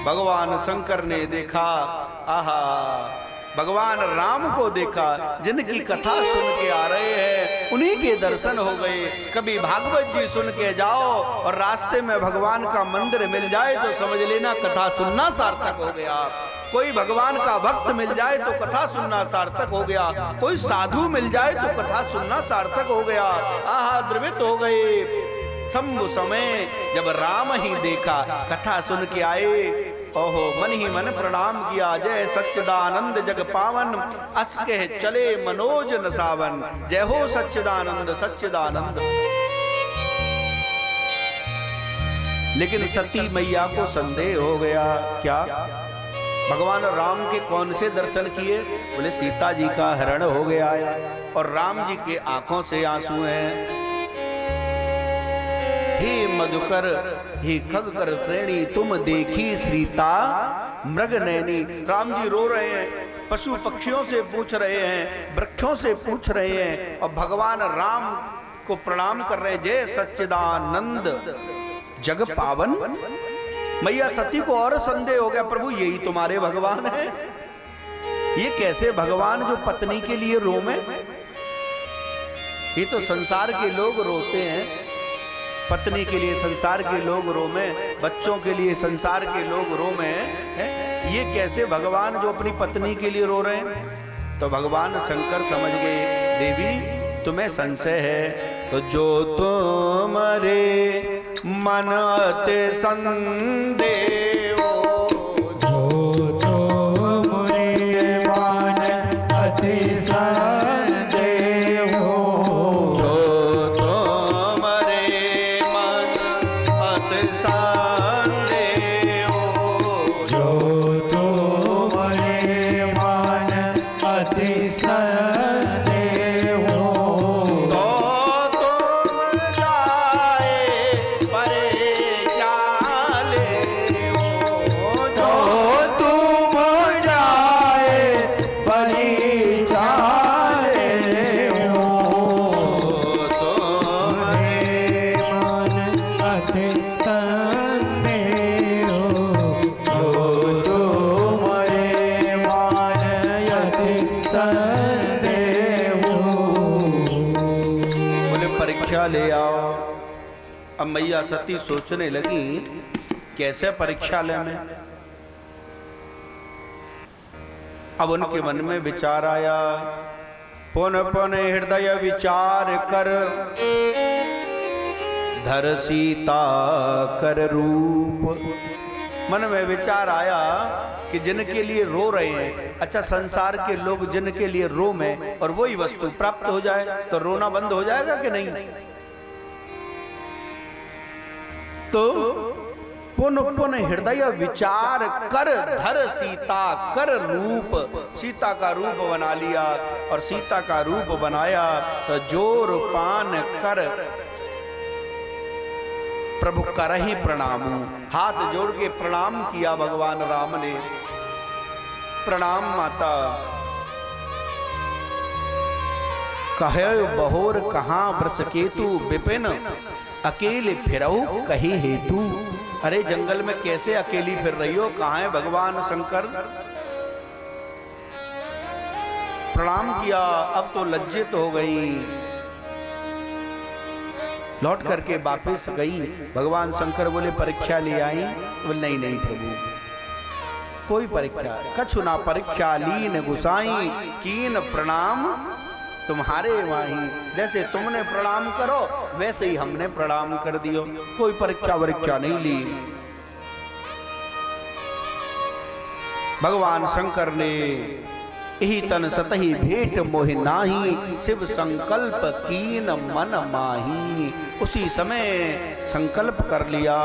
भगवान शंकर ने देखा, आहा, भगवान राम को देखा, जिनकी कथा सुन के आ रहे हैं उन्हीं के दर्शन हो गए। कभी भागवत जी सुन के जाओ और रास्ते में भगवान का मंदिर मिल जाए तो समझ लेना कथा सुनना सार्थक हो गया। कोई भगवान का भक्त मिल जाए तो कथा सुनना सार्थक हो गया। कोई साधु मिल जाए तो कथा सुनना सार्थक हो गया। आहा, द्रवित हो गए। शंभु समय जब राम ही देखा, कथा सुन के आए, ओहो, मन ही मन प्रणाम किया। जय सच्चिदानंद जग पावन, अस कह चले मनोज नसावन। जय हो सच्चिदानंद सच्चिदानंद। लेकिन सती मैया को संदेह हो गया। क्या? भगवान राम के कौन से दर्शन किए? बोले सीता जी का हरण हो गया है और राम जी के आंखों से आंसू हैं। हे मधुकर, हे खगकर श्रेणी, तुम देखी श्रीता मृग नैनी। राम जी रो रहे हैं, पशु पक्षियों से पूछ रहे हैं, वृक्षों से पूछ रहे हैं और भगवान राम को प्रणाम कर रहे हैं। जय सच्चिदानंद जग पावन। मैया सती को और संदेह हो गया, प्रभु यही तुम्हारे भगवान है? ये कैसे भगवान जो पत्नी के लिए रोवे? ये तो संसार के लोग रोते हैं, पत्नी के लिए संसार के लोग रोवे, बच्चों के लिए संसार के लोग रोवे हैं। ये कैसे भगवान जो अपनी पत्नी के लिए रो रहे हैं? तो भगवान शंकर समझ गए, देवी तुम्हें संशय है तो जो तुम्हारे मन अति संदेह, जो तुम्हारे मन अति संदेह, जो तुम्हारे मन अति संदेह, जो तुम्हारे मन अति संदेह, ले आओ। अब मैया सती सोचने लगी, कैसे परीक्षा ले मैं? अब उनके मन में विचार आया, पुन पुन हृदय विचार कर, धर सीता कर रूप। मन में विचार आया कि जिनके लिए रो रहे हैं, अच्छा संसार के लोग जिनके लिए रो में और वही वस्तु प्राप्त हो जाए तो रोना बंद हो जाएगा कि नहीं? तो पुन पुन हृदय विचार कर, धर सीता कर रूप। सीता का रूप बना लिया और सीता का रूप बनाया तो जोर पान कर, प्रभु कर ही प्रणाम। हाथ जोड़ के प्रणाम किया भगवान राम ने। प्रणाम माता। कहे बहोर कहां वृष केतु, विपिन अकेले फिरऊ कही हेतु। अरे जंगल में कैसे अकेली फिर रही हो? कहां है भगवान शंकर? प्रणाम किया। अब तो लज्जित हो गई, लौट करके वापिस गई। भगवान शंकर बोले परीक्षा ले आई? बोले नहीं नहीं प्रभु, कोई परीक्षा कछु ना परीक्षा लीन गुसाई, कीन प्रणाम तुम्हारे वाही। जैसे तुमने प्रणाम करो वैसे ही हमने प्रणाम कर दियो, कोई परीक्षा वरीक्षा नहीं ली। भगवान शंकर ने यही तन सतही भेंट मोहि नाही, शिव संकल्प कीन मन माही। उसी समय संकल्प कर लिया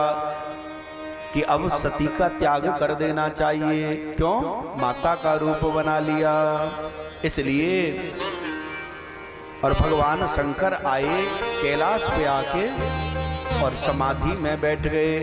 कि अब सती का त्याग कर देना चाहिए। क्यों? माता का रूप बना लिया इसलिए। और भगवान शंकर आए कैलाश पे आके और समाधि में बैठ गए।